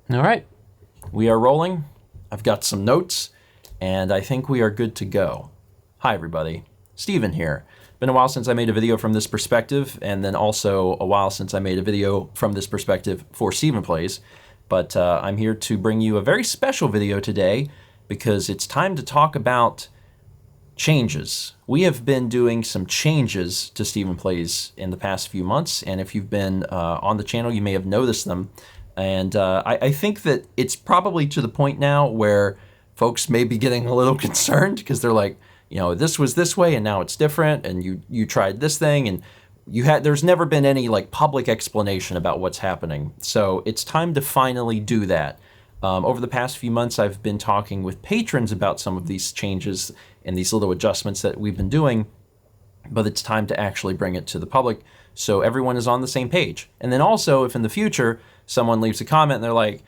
All right, we are rolling. I've got some notes, and I think we are good to go. Hi, everybody. Stephen here. Been a while since I made a video from this perspective, and then also a while since I made a video from this perspective for StephenPlays. But I'm here to bring you a very special video today because it's time to talk about changes. We have been doing some changes to StephenPlays in the past few months, and if you've been on the channel, you may have noticed them. And I think that it's probably to the point now where folks may be getting a little concerned because they're like, you know, this was this way and now it's different, and you tried this thing, and there's never been any like public explanation about what's happening. So it's time to finally do that. Over the past few months, I've been talking with patrons about some of these changes and these little adjustments that we've been doing, but it's time to actually bring it to the public so everyone is on the same page. And then also, if in the future someone leaves a comment and they're like,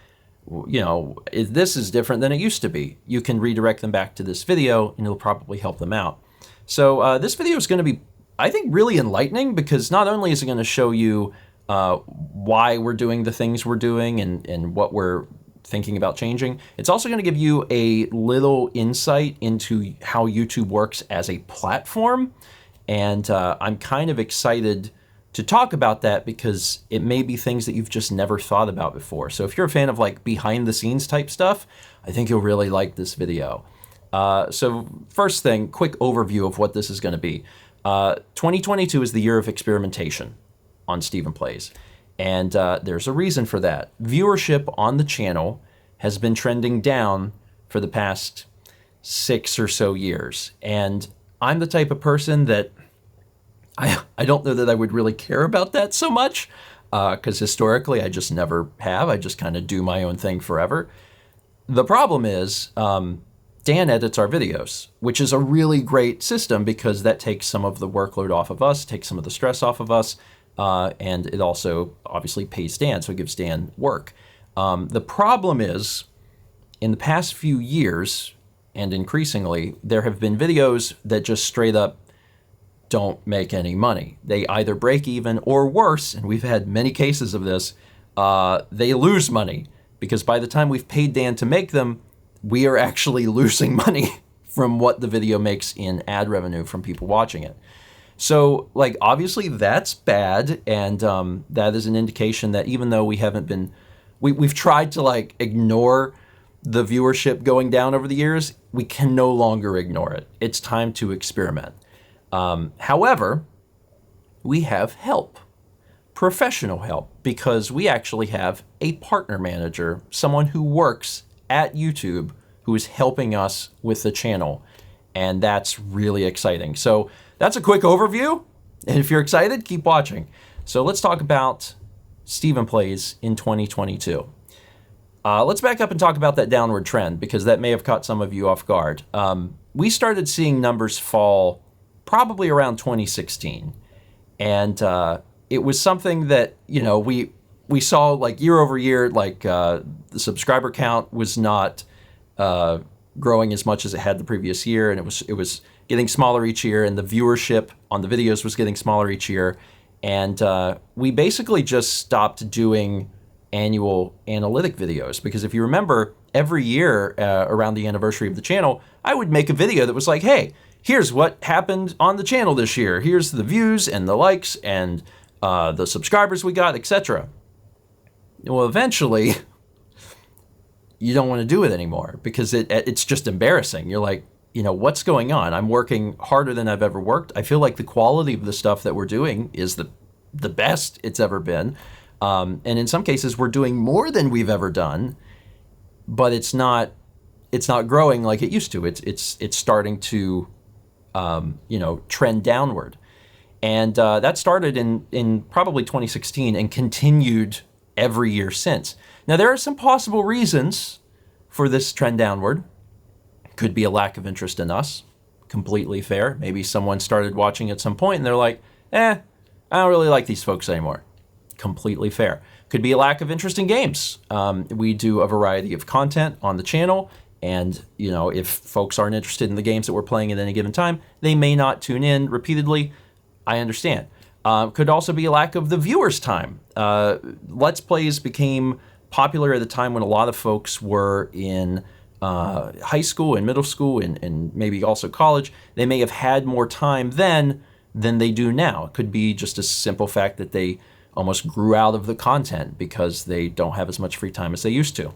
you know, this is different than it used to be, you can redirect them back to this video and it'll probably help them out. So this video is going to be, I think, really enlightening, because not only is it going to show you why we're doing the things we're doing and what we're thinking about changing, it's also going to give you a little insight into how YouTube works as a platform. And I'm kind of excited to talk about that because it may be things that you've just never thought about before. So if you're a fan of like behind the scenes type stuff, I think you'll really like this video. So first thing, quick overview of what this is going to be. 2022 is the year of experimentation on StephenPlays. And there's a reason for that. Viewership on the channel has been trending down for the past 6 or so years. And I'm the type of person that I don't know that I would really care about that so much, because historically I just never have. I just kind of do my own thing forever. The problem is Dan edits our videos, which is a really great system because that takes some of the workload off of us, takes some of the stress off of us, and it also obviously pays Dan, so it gives Dan work. The problem is, in the past few years, and increasingly, there have been videos that just straight up don't make any money. They either break even, or worse, and we've had many cases of this, they lose money, because by the time we've paid Dan to make them, we are actually losing money from what the video makes in ad revenue from people watching it. So, like, obviously that's bad, and that is an indication that even though we haven't been, we've tried to like ignore the viewership going down over the years, we can no longer ignore it. It's time to experiment. However, we have help, professional help, because we actually have a partner manager, someone who works at YouTube who is helping us with the channel. And that's really exciting. So that's a quick overview. And if you're excited, keep watching. So let's talk about StephenPlays in 2022. Let's back up and talk about that downward trend, because that may have caught some of you off guard. We started seeing numbers fall probably around 2016. And it was something that, you know, we saw like year over year, like the subscriber count was not growing as much as it had the previous year. And it was getting smaller each year, and the viewership on the videos was getting smaller each year. And we basically just stopped doing annual analytic videos, because if you remember, every year around the anniversary of the channel, I would make a video that was like, hey, here's what happened on the channel this year. Here's the views and the likes and the subscribers we got, etc. Well, eventually, you don't want to do it anymore because it's just embarrassing. You're like, you know, what's going on? I'm working harder than I've ever worked. I feel like the quality of the stuff that we're doing is the best it's ever been. And in some cases, we're doing more than we've ever done, but it's not growing like it used to. It's starting to you know, trend downward. And that started in probably 2016 and continued every year since. Now, there are some possible reasons for this trend downward. Could be a lack of interest in us. Completely fair. Maybe someone started watching at some point and they're like, I don't really like these folks anymore. Completely fair. Could be a lack of interest in games. We do a variety of content on the channel, and you know, if folks aren't interested in the games that we're playing at any given time, they may not tune in repeatedly. I understand. Could also be a lack of the viewers' time. Let's Plays became popular at a time when a lot of folks were in high school and middle school and maybe also college. They may have had more time then than they do now. It could be just a simple fact that they almost grew out of the content because they don't have as much free time as they used to.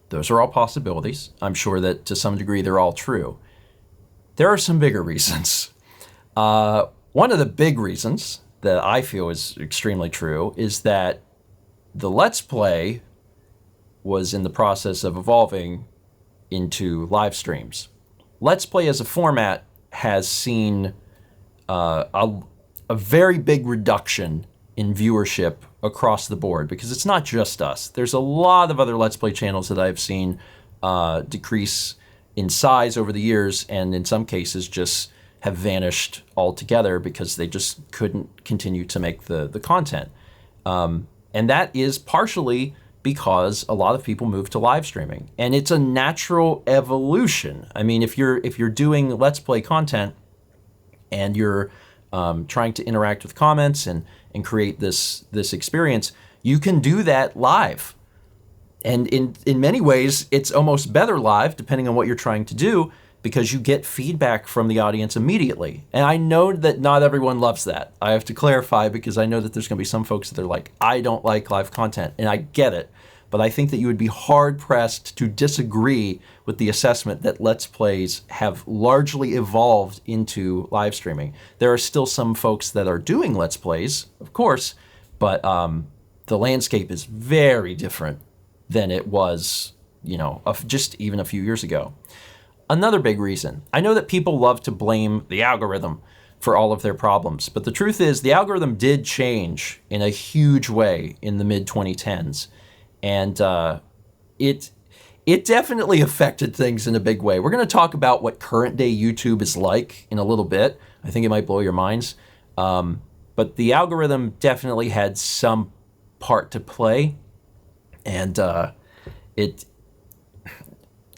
Those are all possibilities. I'm sure that to some degree they're all true. There are some bigger reasons. One of the big reasons that I feel is extremely true is that the Let's Play was in the process of evolving into live streams. Let's Play as a format has seen a very big reduction in viewership across the board because it's not just us. There's a lot of other Let's Play channels that I've seen decrease in size over the years, and in some cases just have vanished altogether because they just couldn't continue to make the content. And that is partially because a lot of people move to live streaming, and it's a natural evolution. I mean, if you're doing Let's Play content and you're trying to interact with comments and create this experience, you can do that live. And in many ways, it's almost better live, depending on what you're trying to do, because you get feedback from the audience immediately. And I know that not everyone loves that. I have to clarify, because I know that there's going to be some folks that are like, I don't like live content, and I get it. But I think that you would be hard-pressed to disagree with the assessment that Let's Plays have largely evolved into live streaming. There are still some folks that are doing Let's Plays, of course, but the landscape is very different than it was, just even a few years ago. Another big reason, I know that people love to blame the algorithm for all of their problems, but the truth is the algorithm did change in a huge way in the mid-2010s, and it definitely affected things in a big way. We're going to talk about what current day YouTube is like in a little bit. I think it might blow your minds, but the algorithm definitely had some part to play. And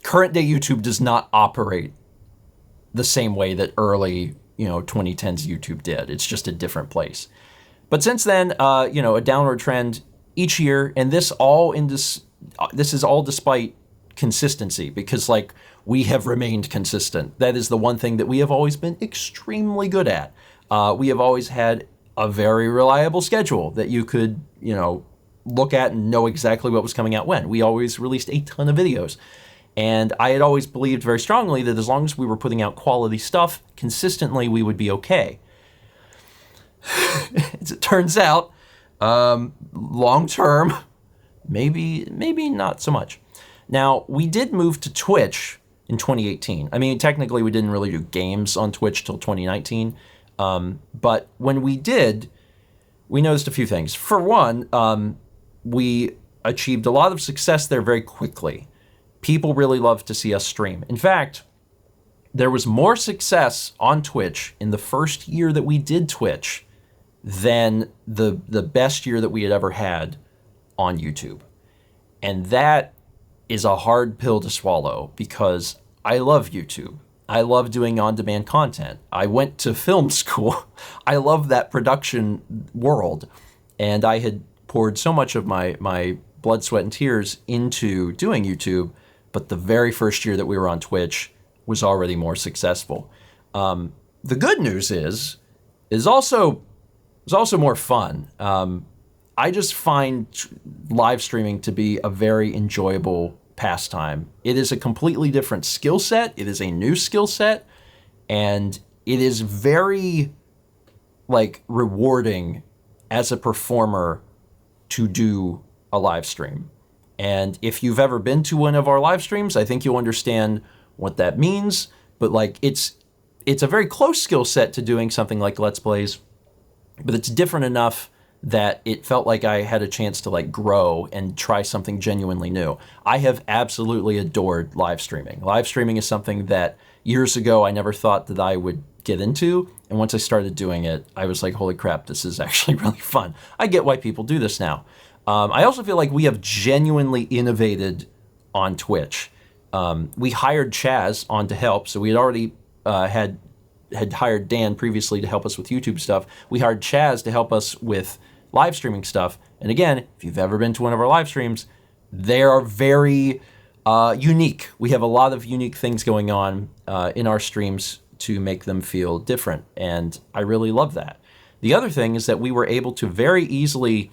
current day YouTube does not operate the same way that early, 2010s YouTube did. It's just a different place. But since then, a downward trend each year, and this is all despite consistency, because we have remained consistent. That is the one thing that we have always been extremely good at. We have always had a very reliable schedule that you could, look at and know exactly what was coming out when. We always released a ton of videos. And I had always believed very strongly that as long as we were putting out quality stuff consistently, we would be okay. As it turns out, long term, maybe not so much. Now, we did move to Twitch in 2018. I mean, technically we didn't really do games on Twitch till 2019. But when we did, we noticed a few things. For one, we achieved a lot of success there very quickly. People really love to see us stream. In fact, there was more success on Twitch in the first year that we did Twitch than the best year that we had ever had on YouTube. And that is a hard pill to swallow, because I love YouTube. I love doing on-demand content. I went to film school. I love that production world. And I had poured so much of my blood, sweat, and tears into doing YouTube, but the very first year that we were on Twitch was already more successful. The good news is also more fun. I just find live streaming to be a very enjoyable pastime. It is a completely different skill set. It is a new skill set, and it is very rewarding as a performer to do a live stream. And if you've ever been to one of our live streams, I think you'll understand what that means. But it's a very close skill set to doing something like Let's Plays, but it's different enough that it felt like I had a chance to grow and try something genuinely new. I have absolutely adored live streaming. Live streaming is something that years ago I never thought that I would get into, and once I started doing it, I was like, holy crap, this is actually really fun. I get why people do this now. I also feel like we have genuinely innovated on Twitch. We hired Chaz on to help, so we had already had hired Dan previously to help us with YouTube stuff. We hired Chaz to help us with live streaming stuff. And again, if you've ever been to one of our live streams, they are very unique. We have a lot of unique things going on in our streams to make them feel different, and I really love that. The other thing is that we were able to very easily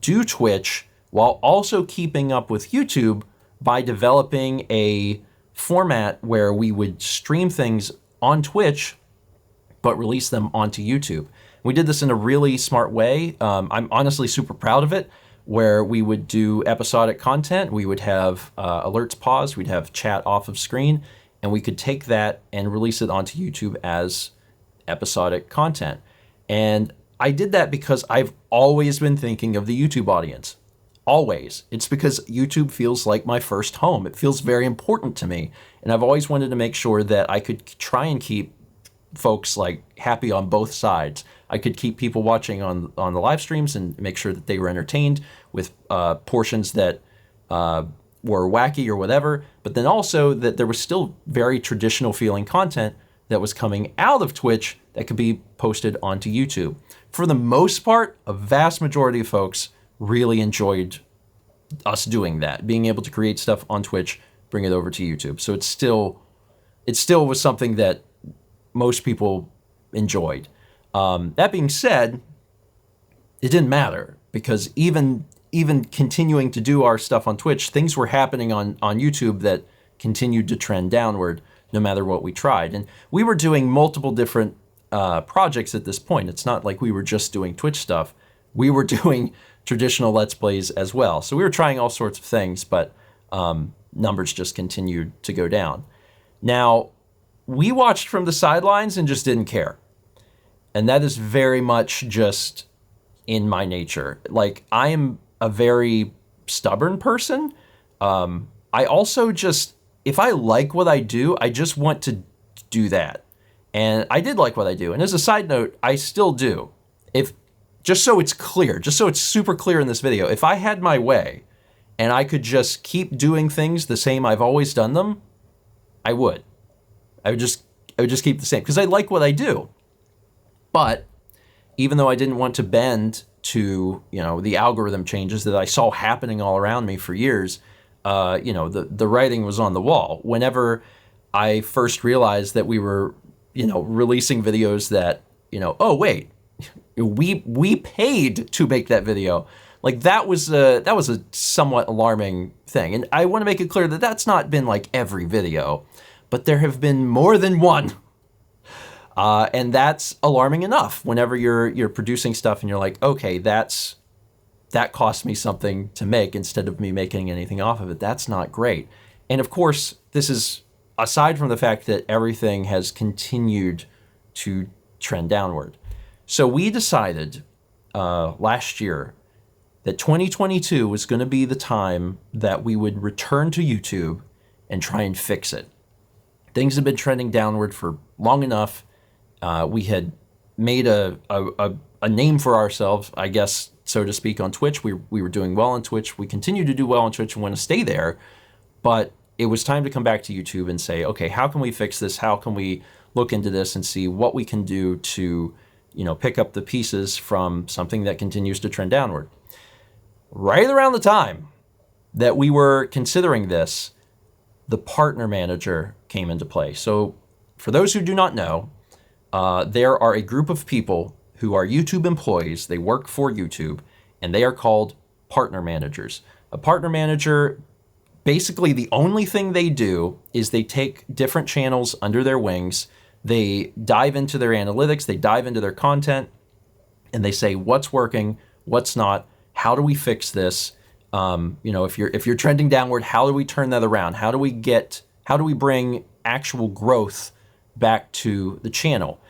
do Twitch while also keeping up with YouTube by developing a format where we would stream things on Twitch but release them onto YouTube. We did this in a really smart way. I'm honestly super proud of it, where we would do episodic content. We would have alerts paused, we'd have chat off of screen, and we could take that and release it onto YouTube as episodic content. And I did that because I've always been thinking of the YouTube audience. Always. It's because YouTube feels like my first home. It feels very important to me. And I've always wanted to make sure that I could try and keep folks like happy on both sides. I could keep people watching on the live streams and make sure that they were entertained with portions that were wacky or whatever, but then also that there was still very traditional feeling content that was coming out of Twitch that could be posted onto YouTube. For the most part, a vast majority of folks really enjoyed us doing that, being able to create stuff on Twitch, bring it over to YouTube. So it still was something that most people enjoyed. That being said, it didn't matter, because even continuing to do our stuff on Twitch, things were happening on YouTube that continued to trend downward no matter what we tried. And we were doing multiple different projects at this point. It's not like we were just doing Twitch stuff. We were doing traditional Let's Plays as well. So we were trying all sorts of things, but numbers just continued to go down. Now, we watched from the sidelines and just didn't care. And that is very much just in my nature. Like, I am a very stubborn person. I also just, if I like what I do, I just want to do that. And I did like what I do. And as a side note, I still do. Just so it's clear, just so it's super clear in this video, if I had my way and I could just keep doing things the same I've always done them, I would. I would just keep the same, because I like what I do. But even though I didn't want to bend to, the algorithm changes that I saw happening all around me for years, the writing was on the wall. Whenever I first realized that we were, releasing videos that, oh wait, we paid to make that video. Like, that was a somewhat alarming thing. And I want to make it clear that that's not been like every video, but there have been more than one. And that's alarming enough whenever you're producing stuff and you're like, okay, that cost me something to make instead of me making anything off of it. That's not great. And of course, this is aside from the fact that everything has continued to trend downward. So we decided last year that 2022 was going to be the time that we would return to YouTube and try and fix it. Things have been trending downward for long enough. We had made a name for ourselves, I guess, so to speak, on Twitch. We were doing well on Twitch. We continue to do well on Twitch and want to stay there. But it was time to come back to YouTube and say, okay, how can we fix this? How can we look into this and see what we can do to, pick up the pieces from something that continues to trend downward? Right around the time that we were considering this, the partner manager came into play. So for those who do not know, there are a group of people who are YouTube employees. They work for YouTube, and they are called partner managers. A partner manager, basically the only thing they do is they take different channels under their wings. They dive into their analytics, they dive into their content, and they say what's working, what's not, how do we fix this? If you're trending downward, how do we turn that around? How do we bring actual growth back to the channel?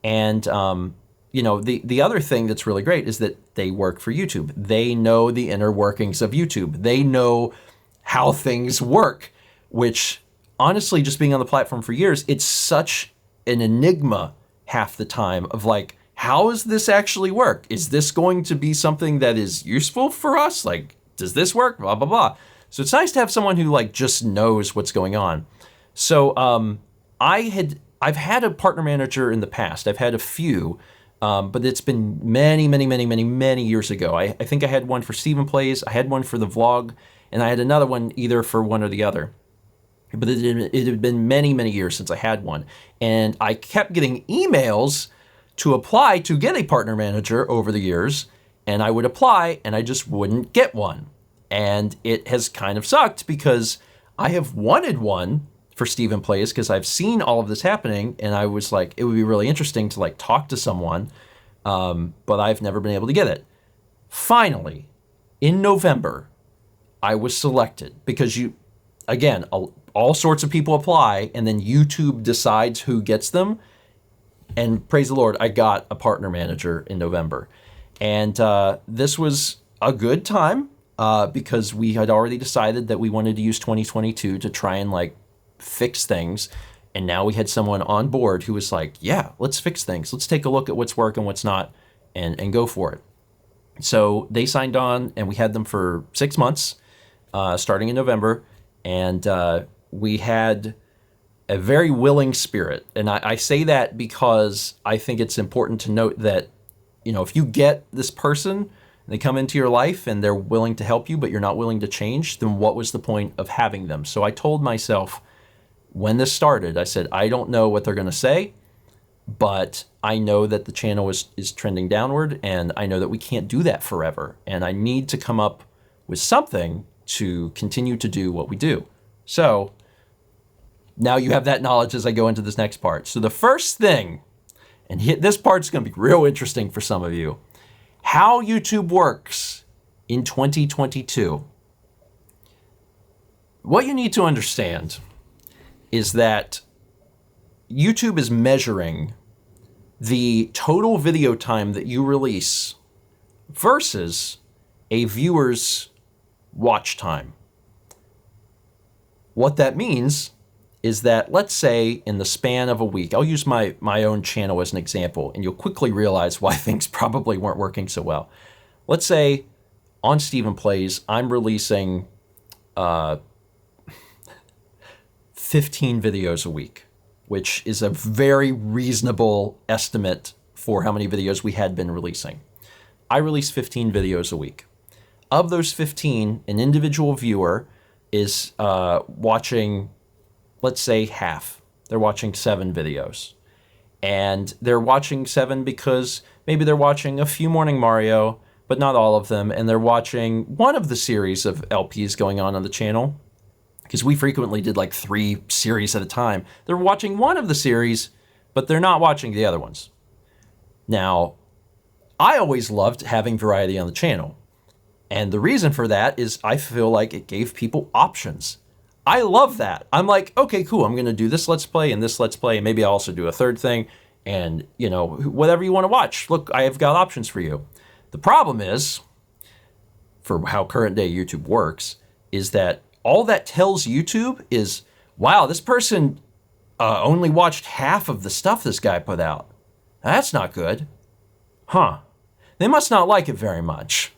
And the other thing that's really great is that they work for YouTube. They know the inner workings of YouTube. They know how things work, which honestly, just being on the platform for years, it's such an enigma half the time of like, how does this actually work? Is this going to be something that is useful for us? Like, does this work? Blah, blah, blah. So it's nice to have someone who like just knows what's going on. So I've had a partner manager in the past. I've had a few. But it's been many, many, many, many, many years ago. I think I had one for StephenPlays, I had one for the vlog, and I had another one either for one or the other. But it had been many, many years since I had one. And I kept getting emails to apply to get a partner manager over the years, and I would apply and I just wouldn't get one. And it has kind of sucked because I have wanted one for StephenPlays because I've seen all of this happening, and I was like, it would be really interesting to like talk to someone, but I've never been able to get it. Finally, in November, I was selected because again, all sorts of people apply, and then YouTube decides who gets them. And praise the Lord, I got a partner manager in November. And this was a good time because we had already decided that we wanted to use 2022 to try and like fix things. And now we had someone on board who was like, yeah, let's fix things. Let's take a look at what's working, what's not, and go for it. So they signed on, and we had them for 6 months, starting in November. And we had a very willing spirit. And I say that because I think it's important to note that, you know, if you get this person, they come into your life and they're willing to help you, but you're not willing to change, then what was the point of having them? So I told myself when this started, I said, I don't know what they're going to say, but I know that the channel is trending downward, and I know that we can't do that forever. And I need to come up with something to continue to do what we do. So now you have that knowledge as I go into this next part. So the first thing, and this part's going to be real interesting for some of you, how YouTube works in 2022. What you need to understand is that YouTube is measuring the total video time that you release versus a viewer's watch time. What that means is that, let's say in the span of a week, I'll use my own channel as an example, and you'll quickly realize why things probably weren't working so well. Let's say on StephenPlays, I'm releasing 15 videos a week, which is a very reasonable estimate for how many videos we had been releasing. I release 15 videos a week. Of those 15, an individual viewer is watching, let's say, half. They're watching 7 videos. And they're watching 7 because maybe they're watching a few Morning Mario, but not all of them. And they're watching one of the series of LPs going on the channel, because we frequently did like 3 series at a time. They're watching one of the series, but they're not watching the other ones. Now, I always loved having variety on the channel. And the reason for that is I feel like it gave people options. I love that. I'm like, okay, cool. I'm going to do this Let's Play and this Let's Play. And maybe I'll also do a third thing. And, you know, whatever you want to watch. Look, I have got options for you. The problem is, for how current day YouTube works, is that all that tells YouTube is, wow, this person only watched half of the stuff this guy put out. That's not good. Huh. They must not like it very much.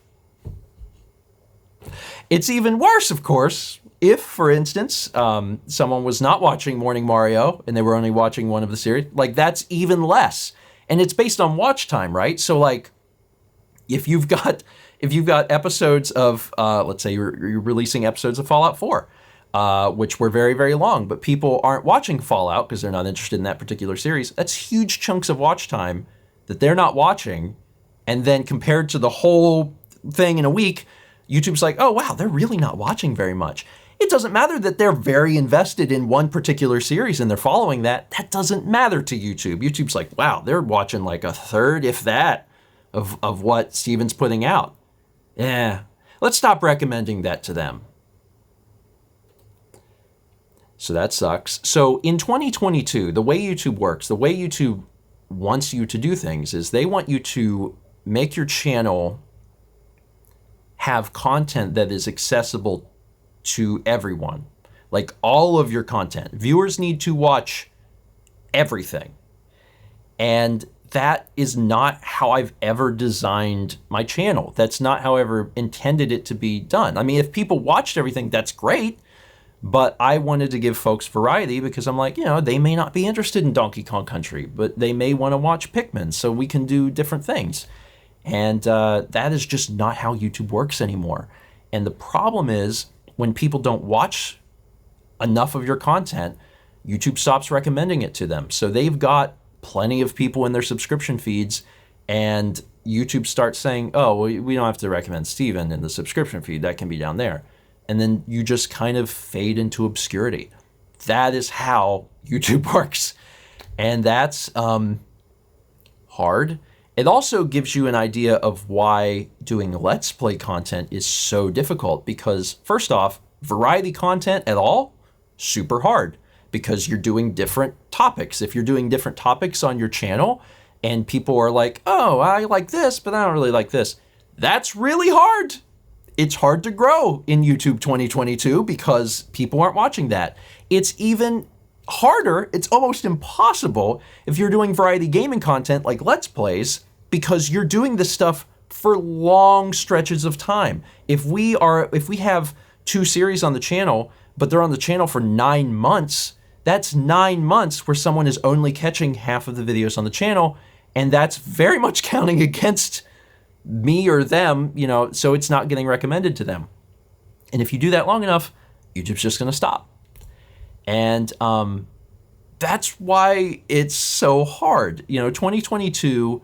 It's even worse, of course, if, for instance, someone was not watching Morning Mario and they were only watching one of the series. Like, that's even less. And it's based on watch time, right? So, like, if you've got episodes of, let's say you're releasing episodes of Fallout 4, which were very, very long, but people aren't watching Fallout because they're not interested in that particular series, that's huge chunks of watch time that they're not watching. And then compared to the whole thing in a week, YouTube's like, oh, wow, they're really not watching very much. It doesn't matter that they're very invested in one particular series and they're following that. That doesn't matter to YouTube. YouTube's like, wow, they're watching like a third, if that, of what Steven's putting out. Yeah, let's stop recommending that to them. So that sucks. So in 2022, the way YouTube works, the way YouTube wants you to do things is they want you to make your channel have content that is accessible to everyone. Like all of your content. Viewers need to watch everything. And that is not how I've ever designed my channel. That's not how I ever intended it to be done. I mean, if people watched everything, that's great. But I wanted to give folks variety because I'm like, they may not be interested in Donkey Kong Country, but they may want to watch Pikmin, so we can do different things. And that is just not how YouTube works anymore. And the problem is when people don't watch enough of your content, YouTube stops recommending it to them. So they've got plenty of people in their subscription feeds, and YouTube starts saying, oh, well, we don't have to recommend Steven in the subscription feed. That can be down there. And then you just kind of fade into obscurity. That is how YouTube works. And that's hard. It also gives you an idea of why doing Let's Play content is so difficult, because first off, variety content at all, super hard, because you're doing different topics. If you're doing different topics on your channel and people are like, oh, I like this, but I don't really like this, that's really hard. It's hard to grow in YouTube 2022 because people aren't watching that. It's even harder, it's almost impossible if you're doing variety gaming content like Let's Plays, because you're doing this stuff for long stretches of time. If we have 2 series on the channel, but they're on the channel for 9 months, that's 9 months where someone is only catching half of the videos on the channel, and that's very much counting against me or them, so it's not getting recommended to them. And if you do that long enough, YouTube's just going to stop. And that's why it's so hard. 2022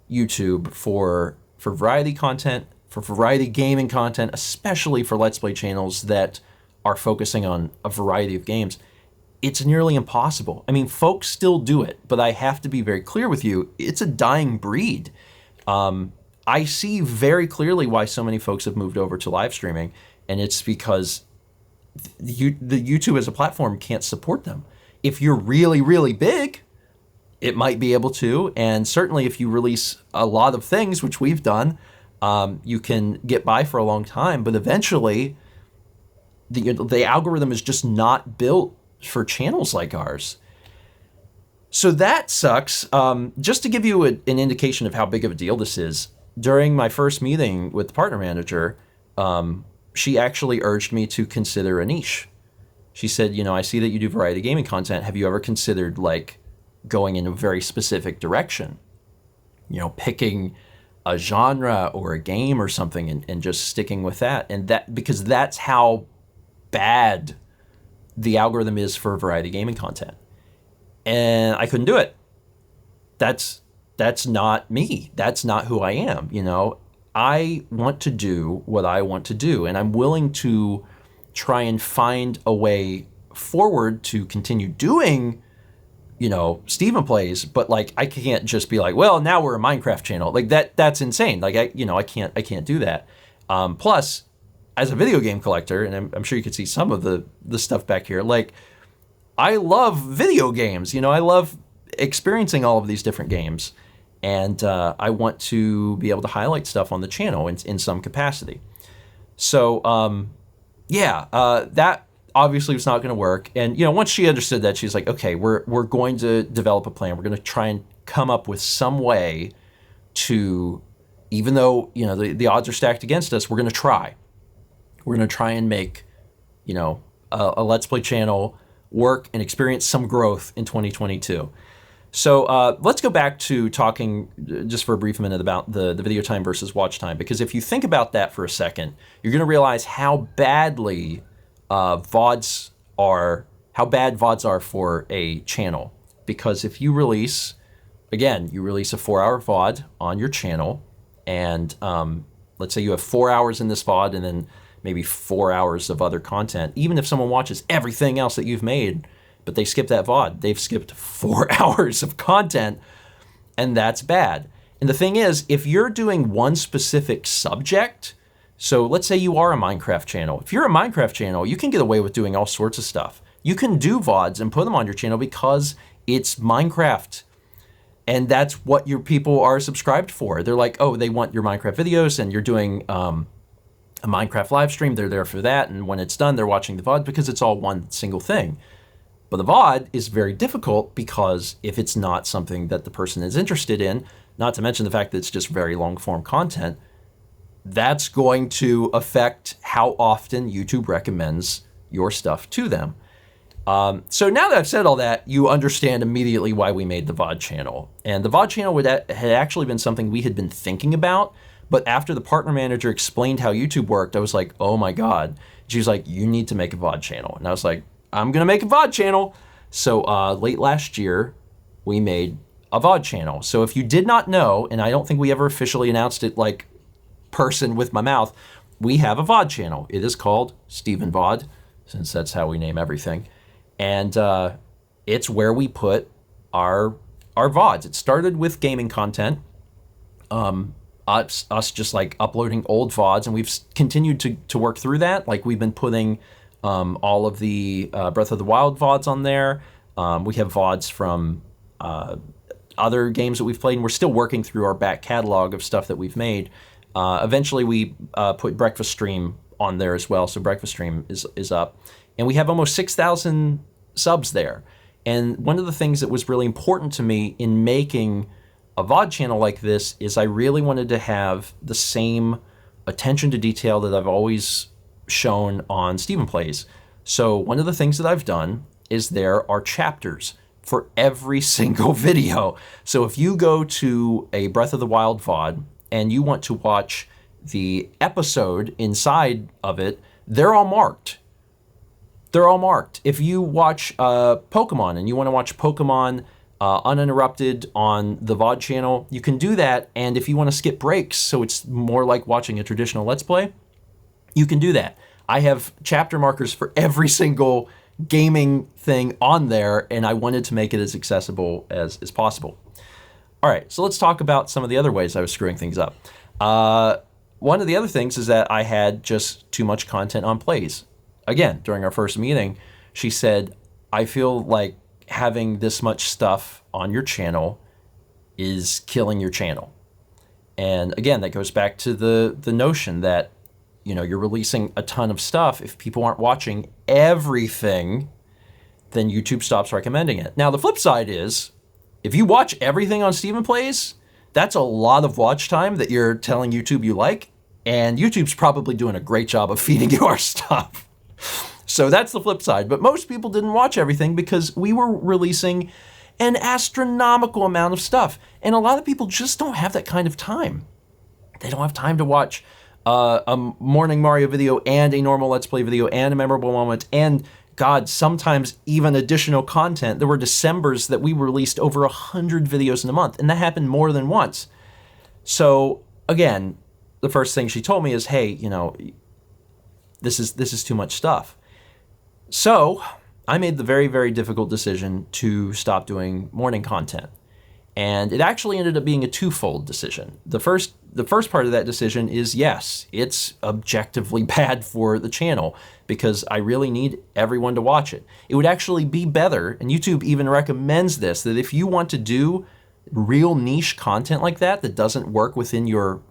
YouTube for variety content, for variety gaming content, especially for Let's Play channels that are focusing on a variety of games, it's nearly impossible. I mean, folks still do it, but I have to be very clear with you, it's a dying breed. I see very clearly why so many folks have moved over to live streaming, and it's because the YouTube as a platform can't support them. If you're really, really big, it might be able to, and certainly if you release a lot of things, which we've done, you can get by for a long time, but eventually the algorithm is just not built for channels like ours. So that sucks. Just to give you an indication of how big of a deal this is, during my first meeting with the partner manager, she actually urged me to consider a niche. She said, I see that you do variety gaming content. Have you ever considered going in a very specific direction? Picking a genre or a game or something and just sticking with that. And because that's how bad the algorithm is for variety gaming content. And I couldn't do it. That's not me. That's not who I am. I want to do what I want to do, and I'm willing to try and find a way forward to continue doing, StephenPlays, but I can't just be like, well, now we're a Minecraft channel. That's insane. I can't do that. Plus, as a video game collector, and I'm sure you can see some of the stuff back here, I love video games. I love experiencing all of these different games. And I want to be able to highlight stuff on the channel in some capacity. So, that obviously was not going to work. And, once she understood that, she's like, okay, we're going to develop a plan. We're going to try and come up with some way to, even though, the odds are stacked against us, we're going to try. We're going to try and make, a Let's Play channel work and experience some growth in 2022. So let's go back to talking just for a brief minute about the video time versus watch time, because if you think about that for a second, you're going to realize how badly VODs are, how bad VODs are for a channel. Because if you release, again, you release a 4-hour VOD on your channel, and let's say you have 4 hours in this VOD and then maybe 4 hours of other content, even if someone watches everything else that you've made, but they skip that VOD, they've skipped 4 hours of content, and that's bad. And the thing is, if you're doing one specific subject, so let's say you are a Minecraft channel. If you're a Minecraft channel, you can get away with doing all sorts of stuff. You can do VODs and put them on your channel because it's Minecraft. And that's what your people are subscribed for. They're like, oh, they want your Minecraft videos, and you're doing a Minecraft live stream. They're there for that. And when it's done, they're watching the VOD because it's all one single thing. But the VOD is very difficult because if it's not something that the person is interested in, not to mention the fact that it's just very long form content, that's going to affect how often YouTube recommends your stuff to them. So now that I've said all that, you understand immediately why we made the VOD channel. And the VOD channel had actually been something we had been thinking about, but after the partner manager explained how YouTube worked, I was like, oh my God. She was like, you need to make a VOD channel. And I was like, I'm gonna make a VOD channel. So late last year, we made a VOD channel. So if you did not know, and I don't think we ever officially announced it like person with my mouth, we have a VOD channel. It is called Stephen VOD, since that's how we name everything. And it's where we put our VODs. It started with gaming content, us just like uploading old VODs, and we've continued to work through that. Like we've been putting all of the Breath of the Wild VODs on there. We have VODs from other games that we've played, and we're still working through our back catalog of stuff that we've made. Eventually we put Breakfast Stream on there as well, so Breakfast Stream is up. And we have almost 6,000 subs there. And one of the things that was really important to me in making a VOD channel like this is I really wanted to have the same attention to detail that I've always shown on StephenPlays. So one of the things that I've done is there are chapters for every single video. So if you go to a Breath of the Wild VOD and you want to watch the episode inside of it, they're all marked. They're all marked. If you watch Pokemon and you want to watch Pokemon uninterrupted on the VOD channel, you can do that. And if you want to skip breaks, so it's more like watching a traditional Let's Play, you can do that. I have chapter markers for every single gaming thing on there, and I wanted to make it as accessible as possible. All right, so let's talk about some of the other ways I was screwing things up. One of the other things is that I had just too much content on plays. Again, during our first meeting, she said, I feel like having this much stuff on your channel is killing your channel. And again, that goes back to the notion that, you know, you're releasing a ton of stuff. If people aren't watching everything, then YouTube stops recommending it. Now, the flip side is, if you watch everything on StephenPlays, that's a lot of watch time that you're telling YouTube you like, and YouTube's probably doing a great job of feeding you our stuff. So that's the flip side. But most people didn't watch everything because we were releasing an astronomical amount of stuff. And a lot of people just don't have that kind of time. They don't have time to watch a morning Mario video and a normal Let's Play video and a memorable moment and, God, sometimes even additional content. There were Decembers that we released over 100 videos in a month, and that happened more than once. So again, the first thing she told me is, hey, you know, this is too much stuff. So I made the very, very difficult decision to stop doing morning content. And it actually ended up being a twofold decision. The first part of that decision is, yes, it's objectively bad for the channel because I really need everyone to watch it. It would actually be better, and YouTube even recommends this, that if you want to do real niche content like that doesn't work within your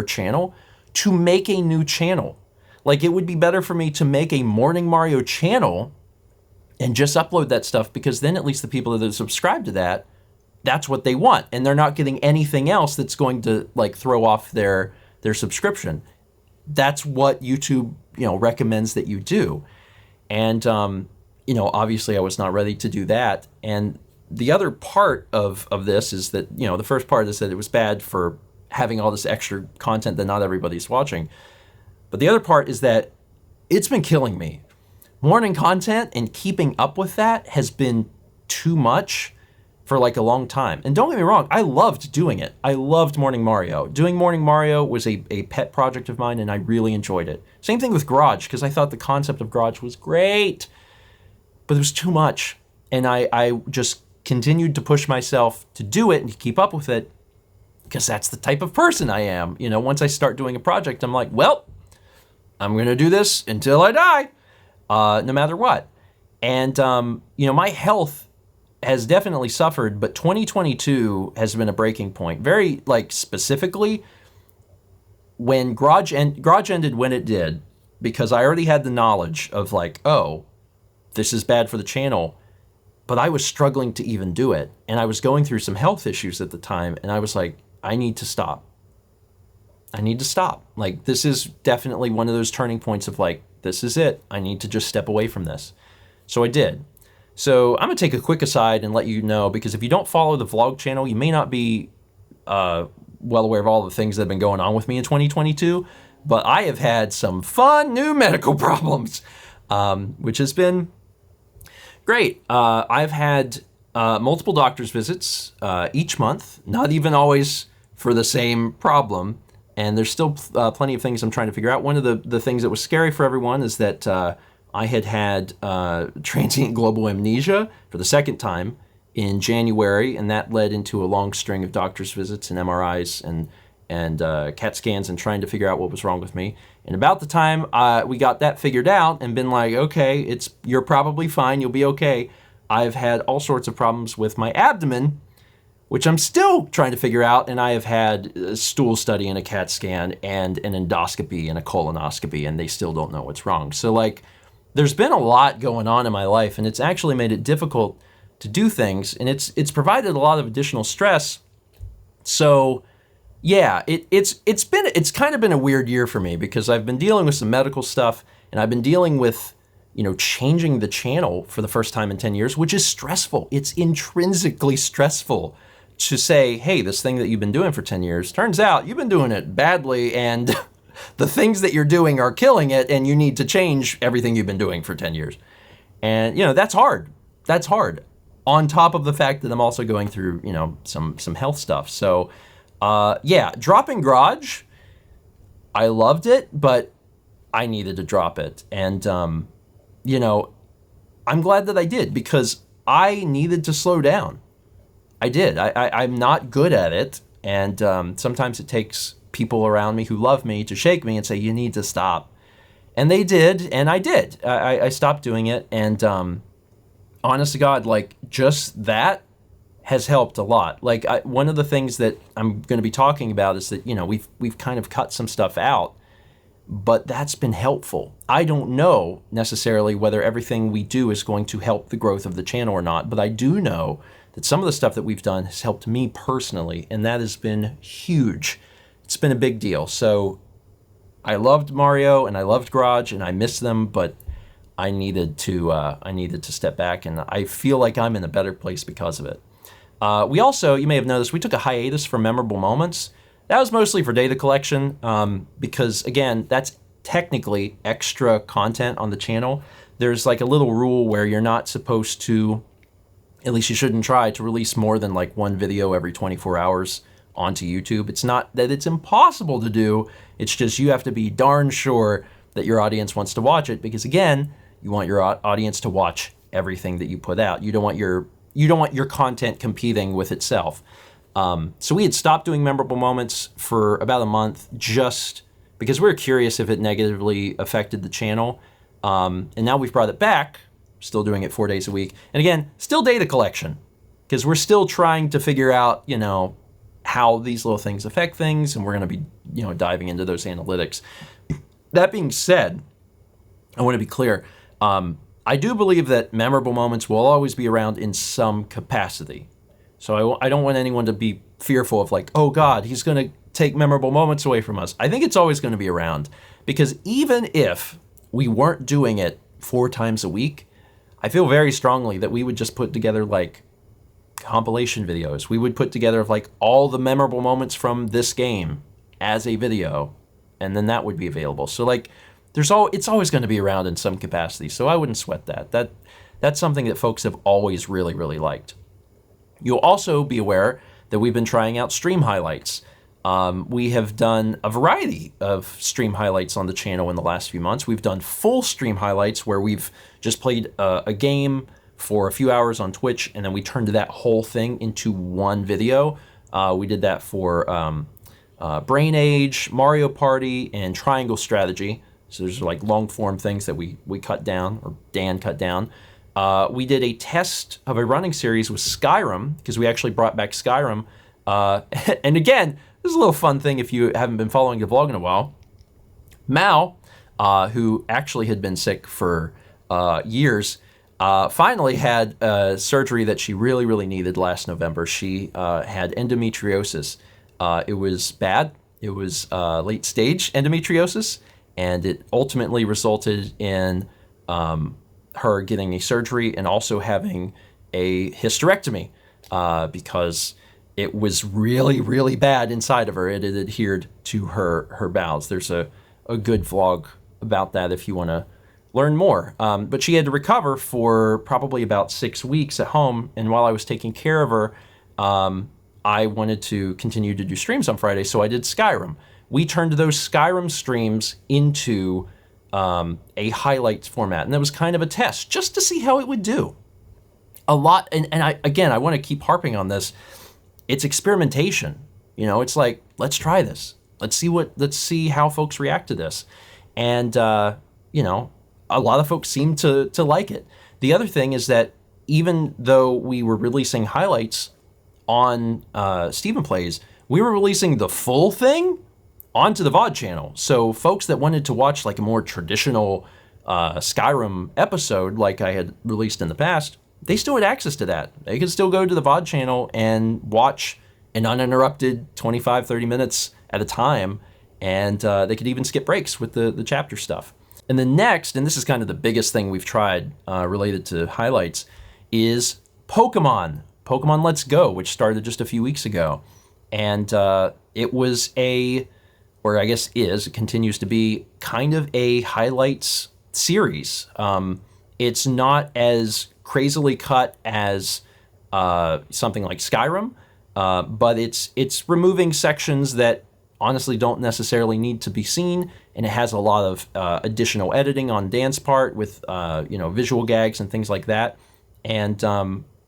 channel, to make a new channel. Like, it would be better for me to make a Morning Mario channel and just upload that stuff, because then at least the people that subscribe to that, that's what they want, and they're not getting anything else that's going to like throw off their subscription. That's what YouTube, you know, recommends that you do. And you know, obviously I was not ready to do that. And the other part of this is that, you know, the first part is that it was bad for having all this extra content that not everybody's watching. But the other part is that it's been killing me. Morning content and keeping up with that has been too much for like a long time. And don't get me wrong, I loved doing it. I loved Morning Mario. Doing Morning Mario was a pet project of mine, and I really enjoyed it. Same thing with Garage, because I thought the concept of Garage was great, but it was too much. And I just continued to push myself to do it and to keep up with it, because that's the type of person I am. You know, once I start doing a project, I'm like, well, I'm gonna do this until I die, no matter what. And you know, my health has definitely suffered, but 2022 has been a breaking point. Very, like, specifically, when Garage ended when it did, because I already had the knowledge of like, oh, this is bad for the channel, but I was struggling to even do it. And I was going through some health issues at the time, and I was like, I need to stop. I need to stop. Like, this is definitely one of those turning points of like, this is it. I need to just step away from this. So I did. So I'm going to take a quick aside and let you know, because if you don't follow the vlog channel, you may not be well aware of all the things that have been going on with me in 2022, but I have had some fun new medical problems, which has been great. I've had multiple doctor's visits each month, not even always for the same problem, and there's still plenty of things I'm trying to figure out. One of the things that was scary for everyone is that I had transient global amnesia for the second time in January, and that led into a long string of doctor's visits and MRIs and CAT scans and trying to figure out what was wrong with me. And about the time we got that figured out and been like, okay, you're probably fine, you'll be okay, I've had all sorts of problems with my abdomen, which I'm still trying to figure out, and I have had a stool study and a CAT scan and an endoscopy and a colonoscopy, and they still don't know what's wrong. So like, there's been a lot going on in my life, and it's actually made it difficult to do things, and it's provided a lot of additional stress. So yeah, it's kind of been a weird year for me, because I've been dealing with some medical stuff, and I've been dealing with, you know, changing the channel for the first time in 10 years, which is stressful. It's intrinsically stressful to say, hey, this thing that you've been doing for 10 years, turns out you've been doing it badly, and the things that you're doing are killing it, and you need to change everything you've been doing for 10 years. And, you know, that's hard. That's hard. On top of the fact that I'm also going through, you know, some health stuff. So, yeah, dropping Garage, I loved it, but I needed to drop it. And, you know, I'm glad that I did, because I needed to slow down. I did. I'm not good at it, and sometimes it takes people around me who love me to shake me and say, you need to stop. And they did, and I did. I stopped doing it, and honest to God, like, just that has helped a lot. Like, one of the things that I'm going to be talking about is that, you know, we've kind of cut some stuff out, but that's been helpful. I don't know necessarily whether everything we do is going to help the growth of the channel or not, but I do know that some of the stuff that we've done has helped me personally, and that has been huge. It's been a big deal. So I loved Mario and I loved Garage and I missed them, but I needed to step back, and I feel like I'm in a better place because of it. We also, you may have noticed, we took a hiatus from memorable moments. That was mostly for data collection, because again, that's technically extra content on the channel. There's like a little rule where you're not supposed to, at least you shouldn't try to release more than like one video every 24 hours onto YouTube. It's not that it's impossible to do, it's just you have to be darn sure that your audience wants to watch it, because again, you want your audience to watch everything that you put out. You don't want your content competing with itself. So we had stopped doing memorable moments for about a month, just because we were curious if it negatively affected the channel. And now we've brought it back, still doing it 4 days a week. And again, still data collection, because we're still trying to figure out, you know, how these little things affect things, and we're going to be, you know, diving into those analytics. That being said, I want to be clear. I do believe that memorable moments will always be around in some capacity. So I don't want anyone to be fearful of like, oh God, he's going to take memorable moments away from us. I think it's always going to be around, because even if we weren't doing it 4 times a week, I feel very strongly that we would just put together like compilation videos. We would put together like all the memorable moments from this game as a video, and then that would be available. So like, it's always going to be around in some capacity. So I wouldn't sweat that. That's something that folks have always really, really liked. You'll also be aware that we've been trying out stream highlights. We have done a variety of stream highlights on the channel in the last few months. We've done full stream highlights where we've just played a game for a few hours on Twitch, and then we turned that whole thing into one video. We did that for Brain Age, Mario Party, and Triangle Strategy. So there's like long form things that we cut down, or Dan cut down. We did a test of a running series with Skyrim, because we actually brought back Skyrim. And again, this is a little fun thing if you haven't been following the vlog in a while. Mal, who actually had been sick for years, finally had surgery that she really, really needed last November. She had endometriosis. It was bad. It was late stage endometriosis. and it ultimately resulted in her getting a surgery and also having a hysterectomy because it was really, really bad inside of her. It had adhered to her bowels. There's a good vlog about that if you want to learn more. But she had to recover for probably about 6 weeks at home. And while I was taking care of her, I wanted to continue to do streams on Friday, so I did Skyrim. We turned those Skyrim streams into a highlights format, and that was kind of a test just to see how it would do. A lot, and I want to keep harping on this. It's experimentation. You know, it's like, let's try this. Let's see how folks react to this. And you know, a lot of folks seem to like it. The other thing is that even though we were releasing highlights on StephenPlays, we were releasing the full thing onto the VOD channel. So folks that wanted to watch like a more traditional Skyrim episode like I had released in the past, they still had access to that. They could still go to the VOD channel and watch an uninterrupted 25, 30 minutes at a time, and they could even skip breaks with the chapter stuff. And then next, and this is kind of the biggest thing we've tried related to highlights, is Pokemon Let's Go, which started just a few weeks ago. And it was it continues to be kind of a highlights series. It's not as crazily cut as something like Skyrim, but it's removing sections that honestly don't necessarily need to be seen, and it has a lot of additional editing on Dan's part with visual gags and things like that. And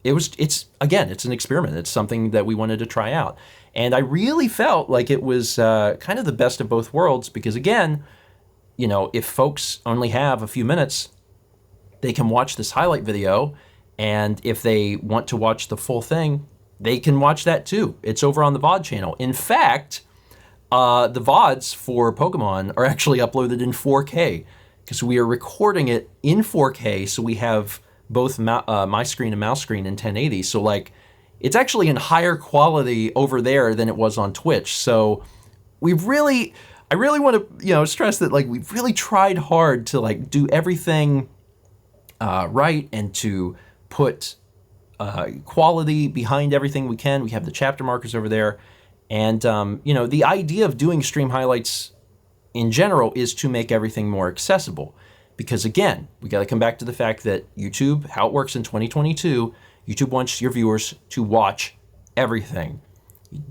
it's an experiment. It's something that we wanted to try out. And I really felt like it was kind of the best of both worlds because, again, you know, if folks only have a few minutes, they can watch this highlight video. And if they want to watch the full thing, they can watch that too. It's over on the VOD channel. In fact, the VODs for Pokemon are actually uploaded in 4K because we are recording it in 4K. So we have both my screen and mouse screen in 1080. So like, it's actually in higher quality over there than it was on Twitch. So I really want to, stress that like we've really tried hard to like do everything right and to put quality behind everything we can. We have the chapter markers over there. And, the idea of doing stream highlights in general is to make everything more accessible. Because again, we got to come back to the fact that YouTube, how it works in 2022, YouTube wants your viewers to watch everything.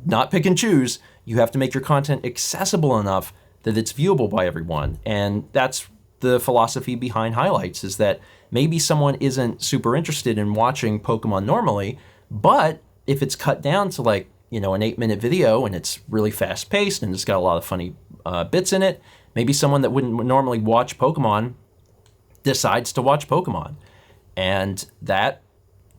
Not pick and choose. You have to make your content accessible enough that it's viewable by everyone. And that's the philosophy behind highlights, is that maybe someone isn't super interested in watching Pokemon normally, but if it's cut down to like, an 8-minute video and it's really fast paced and it's got a lot of funny bits in it, maybe someone that wouldn't normally watch Pokemon decides to watch Pokemon. And that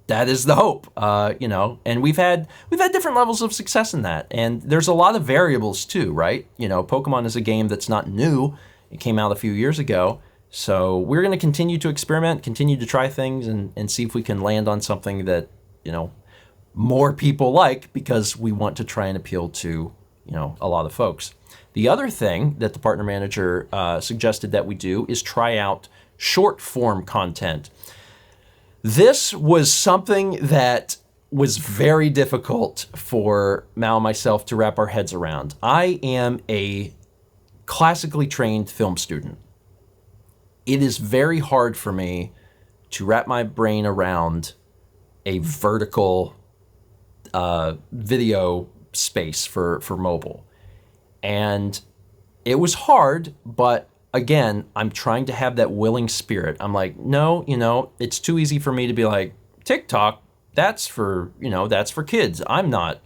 is the hope, and we've had different levels of success in that. And there's a lot of variables too, right? Pokemon is a game that's not new. It came out a few years ago. So we're going to continue to experiment, continue to try things and see if we can land on something that, more people like, because we want to try and appeal to, a lot of folks. The other thing that the partner manager suggested that we do is try out short form content. This was something that was very difficult for Mal and myself to wrap our heads around. I am a classically trained film student. It is very hard for me to wrap my brain around a vertical video space for mobile. And it was hard, but again, I'm trying to have that willing spirit. I'm like, no, it's too easy for me to be like, TikTok, that's for kids. I'm not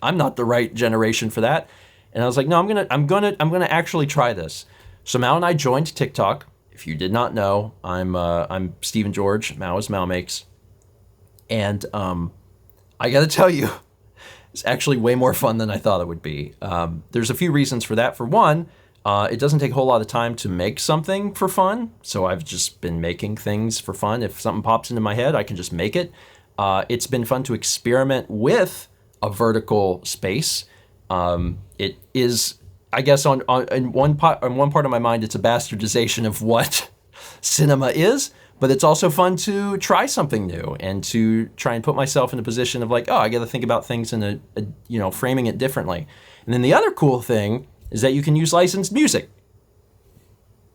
the right generation for that. And I was like, no, I'm gonna actually try this. So Mal and I joined TikTok. If you did not know, I'm Stephen George. Mal is Mal Makes. And I got to tell you, it's actually way more fun than I thought it would be. There's a few reasons for that. For one, it doesn't take a whole lot of time to make something for fun. So I've just been making things for fun. If something pops into my head, I can just make it. It's been fun to experiment with a vertical space. It is, I guess in one part of my mind, it's a bastardization of what cinema is, but it's also fun to try something new and to try and put myself in a position of like, oh, I got to think about things in framing it differently. And then the other cool thing is that you can use licensed music,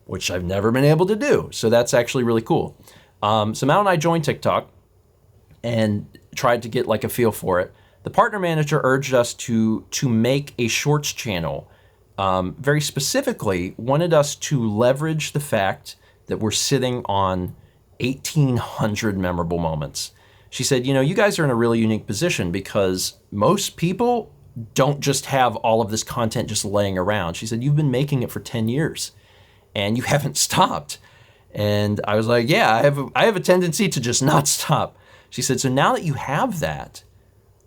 which I've never been able to do. So that's actually really cool. So Mal and I joined TikTok and tried to get like a feel for it. The partner manager urged us to make a shorts channel. Very specifically, wanted us to leverage the fact that we're sitting on 1,800 memorable moments. She said, you guys are in a really unique position because most people don't just have all of this content just laying around. She said, you've been making it for 10 years and you haven't stopped. And I was like, yeah, I have a tendency to just not stop. She said, so now that you have that,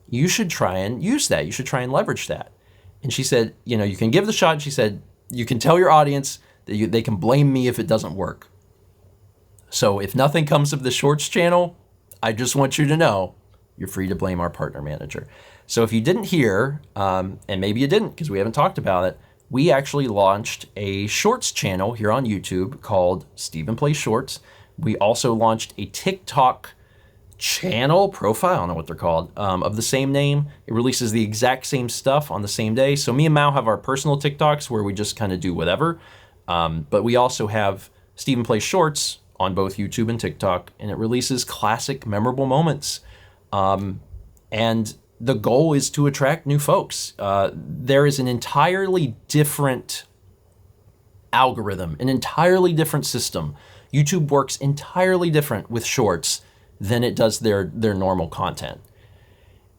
you should try and use that. You should try and leverage that. And she said, you can give it a shot. She said, you can tell your audience that they can blame me if it doesn't work. So if nothing comes of the shorts channel, I just want you to know you're free to blame our partner manager. So if you didn't hear, and maybe you didn't because we haven't talked about it, we actually launched a shorts channel here on YouTube called StephenPlays Shorts. We also launched a TikTok channel profile, I don't know what they're called, of the same name. It releases the exact same stuff on the same day. So me and Mao have our personal TikToks where we just kind of do whatever. But we also have StephenPlays Shorts on both YouTube and TikTok, and it releases classic memorable moments. And the goal is to attract new folks. There is an entirely different algorithm, an entirely different system. YouTube works entirely different with shorts than it does their normal content.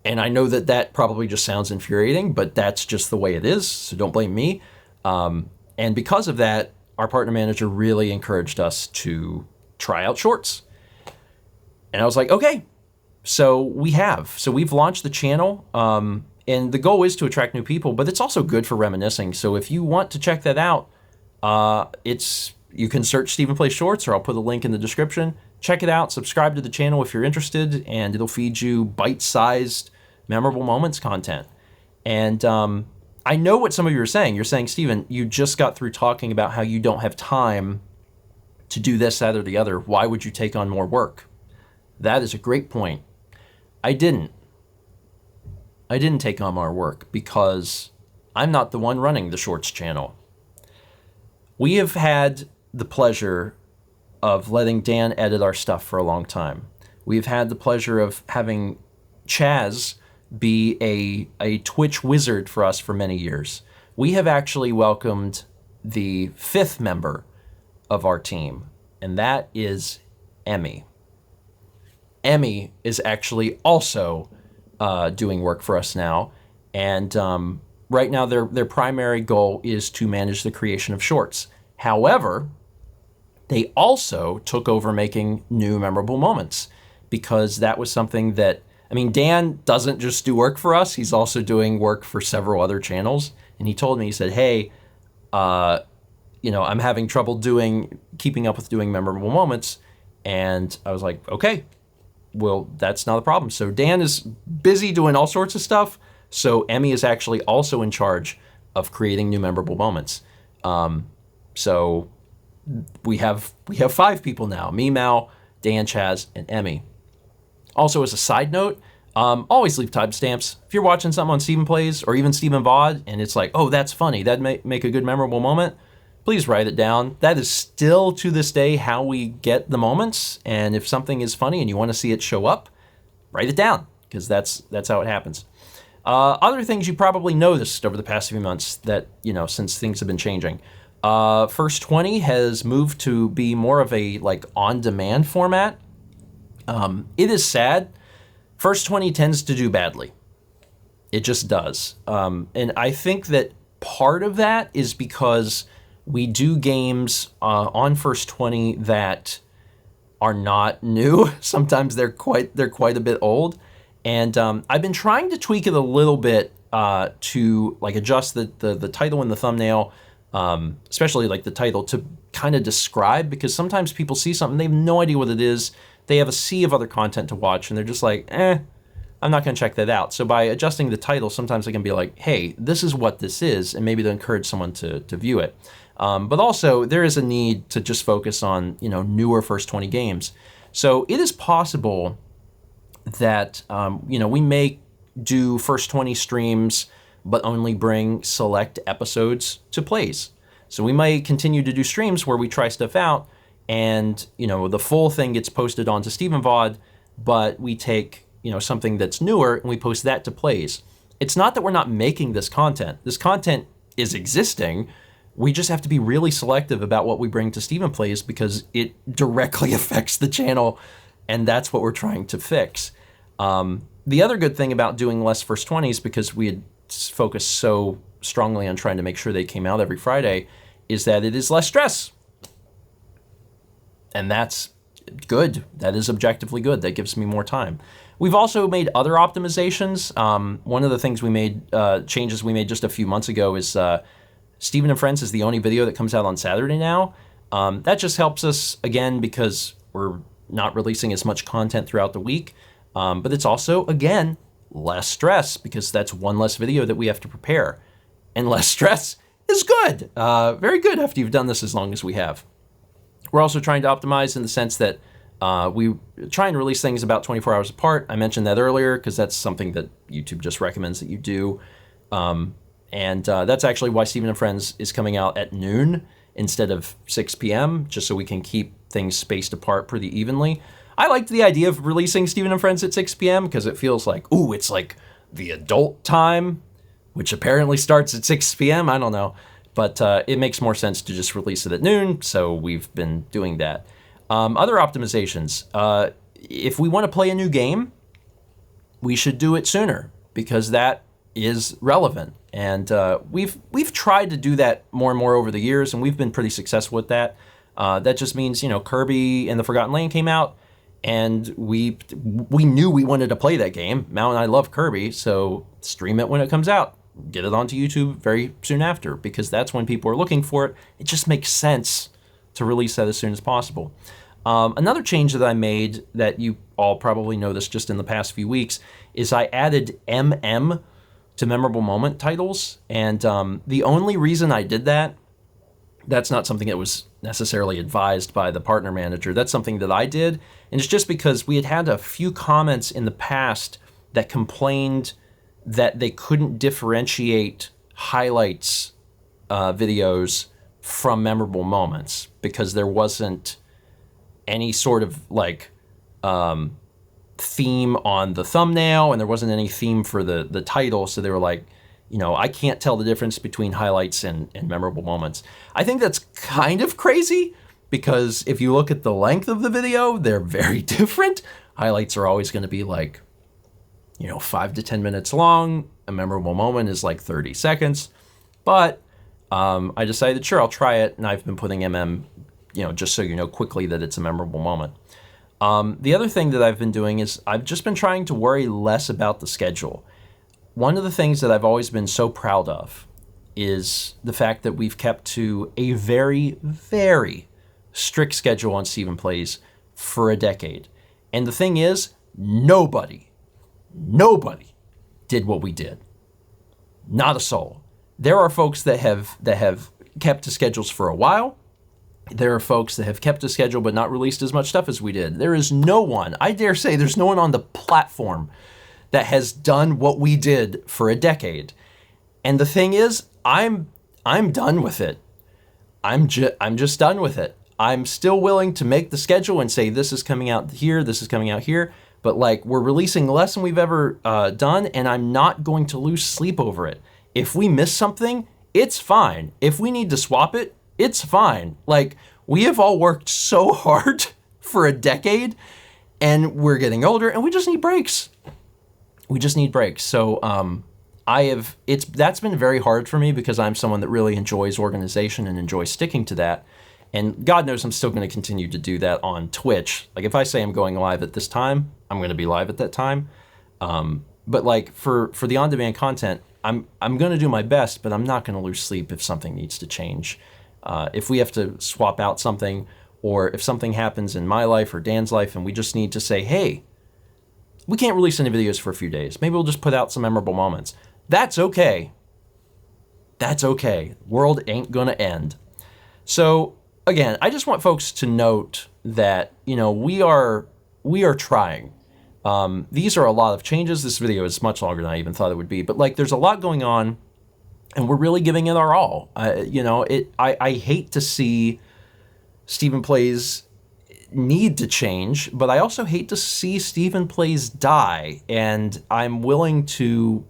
And I know that probably just sounds infuriating, but that's just the way it is, so don't blame me. And because of that, our partner manager really encouraged us to try out shorts. And I was like, okay. So we've launched the channel, and the goal is to attract new people, but it's also good for reminiscing. So if you want to check that out, you can search StephenPlays Shorts, or I'll put a link in the description. Check it out, subscribe to the channel if you're interested, and it'll feed you bite-sized, memorable moments content. And I know what some of you are saying. You're saying, Stephen, you just got through talking about how you don't have time to do this, that, or the other. Why would you take on more work? That is a great point. I didn't take on more work because I'm not the one running the Shorts channel. We have had the pleasure of letting Dan edit our stuff for a long time. We've had the pleasure of having Chaz be a Twitch wizard for us for many years. We have actually welcomed the 5th member of our team, and that is Emmy. Emmy is actually also doing work for us now, and right now their primary goal is to manage the creation of shorts. However, they also took over making new memorable moments, because that was something that, Dan doesn't just do work for us, he's also doing work for several other channels. And he told me, he said, hey, I'm having trouble keeping up with doing memorable moments. And I was like, okay, well, that's not a problem. So Dan is busy doing all sorts of stuff. So Emmy is actually also in charge of creating new memorable moments. So we have 5 people now: me, Mal, Dan, Chaz, and Emmy. Also, as a side note, always leave timestamps. If you're watching something on StephenPlays or even Stephen VOD and it's like, oh, that's funny, that'd make a good memorable moment, please write it down. That is still to this day how we get the moments. And if something is funny and you want to see it show up, write it down, because that's how it happens. Other things you probably noticed over the past few months that, since things have been changing. First 20 has moved to be more of a on-demand format. It is sad. First 20 tends to do badly. It just does. And I think that part of that is because we do games on First 20 that are not new. Sometimes they're quite a bit old. And I've been trying to tweak it a little bit to adjust the title and the thumbnail, especially the title, to kind of describe, because sometimes people see something, they have no idea what it is. They have a sea of other content to watch, and they're just like, I I'm not going to check that out. So by adjusting the title, sometimes I can be like, hey, this is what this is, and maybe to encourage someone to view it. But also, there is a need to just focus on, newer first 20 games. So it is possible that, we may do first 20 streams, but only bring select episodes to plays. So we might continue to do streams where we try stuff out, and, the full thing gets posted onto StephenVOD, but we take, something that's newer and we post that to plays. It's not that we're not making this content. This content is existing. We just have to be really selective about what we bring to StephenPlays because it directly affects the channel, and that's what we're trying to fix. The other good thing about doing less first 20s, because we had focused so strongly on trying to make sure they came out every Friday, is that it is less stress. And that's good. That is objectively good. That gives me more time. We've also made other optimizations. One of the things we made, changes we made just a few months ago is Stephen and Friends is the only video that comes out on Saturday now. That just helps us, again, because we're not releasing as much content throughout the week. But it's also, again, less stress because that's one less video that we have to prepare. And less stress is good. Very good after you've done this as long as we have. We're also trying to optimize in the sense that we try and release things about 24 hours apart. I mentioned that earlier because that's something that YouTube just recommends that you do. And that's actually why Stephen and Friends is coming out at noon instead of 6 p.m., just so we can keep things spaced apart pretty evenly. I liked the idea of releasing Stephen and Friends at 6 p.m. because it feels like, ooh, it's like the adult time, which apparently starts at 6 p.m. I don't know. But it makes more sense to just release it at noon, so we've been doing that. Other optimizations. If we want to play a new game, we should do it sooner because that is relevant. And we've tried to do that more and more over the years, and we've been pretty successful with that. That just means, Kirby and the Forgotten Land came out, and we knew we wanted to play that game. Mal and I love Kirby, so stream it when it comes out. Get it onto YouTube very soon after, because that's when people are looking for it. It just makes sense to release that as soon as possible. Another change that I made that you all probably noticed just in the past few weeks is I added MM to memorable moment titles. And the only reason I did that, that's not something that was necessarily advised by the partner manager. That's something that I did. And it's just because we had a few comments in the past that complained that they couldn't differentiate highlights videos from memorable moments because there wasn't any sort of theme on the thumbnail and there wasn't any theme for the title. So they were like, I can't tell the difference between highlights and memorable moments. I think that's kind of crazy because if you look at the length of the video, they're very different. Highlights are always going to be 5 to 10 minutes long. A memorable moment is 30 seconds. But I decided, sure, I'll try it. And I've been putting MM, just so you know quickly that it's a memorable moment. The other thing that I've been doing is I've just been trying to worry less about the schedule. One of the things that I've always been so proud of is the fact that we've kept to a very, very strict schedule on StephenPlays for a decade. And the thing is, nobody did what we did. Not a soul. There are folks that have kept to schedules for a while. There are folks that have kept a schedule but not released as much stuff as we did. There is no one, I dare say there's no one on the platform that has done what we did for a decade. And the thing is, I'm done with it. I'm just done with it. I'm still willing to make the schedule and say this is coming out here, this is coming out here. But we're releasing less than we've ever done, and I'm not going to lose sleep over it. If we miss something, it's fine. If we need to swap it, it's fine. We have all worked so hard for a decade, and we're getting older, and we just need breaks. We just need breaks. So that's been very hard for me because I'm someone that really enjoys organization and enjoys sticking to that. And God knows I'm still going to continue to do that on Twitch. If I say I'm going live at this time, I'm going to be live at that time. But for the on-demand content, I'm going to do my best, but I'm not going to lose sleep if something needs to change. If we have to swap out something, or if something happens in my life or Dan's life, and we just need to say, hey, we can't release any videos for a few days. Maybe we'll just put out some memorable moments. That's okay. That's okay. World ain't gonna end. So again, I just want folks to note that, you know, we are trying. These are a lot of changes. This video is much longer than I even thought it would be, but like there's a lot going on and we're really giving it our all. You know, I hate to see StephenPlays need to change, but I also hate to see StephenPlays die, and I'm willing to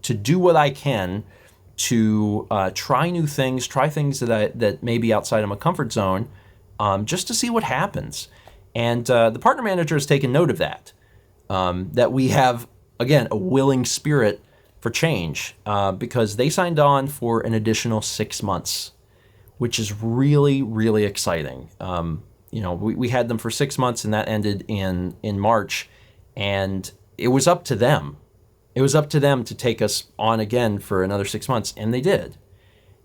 do what I can to try new things, try things that may be outside of my comfort zone, just to see what happens. And the partner manager has taken note of that, that we have, again, a willing spirit for change, because they signed on for an additional 6 months, which is really, really exciting. You know, we had them for 6 months and that ended in March, and it was up to them. It was up to them to take us on again for another 6 months, and they did.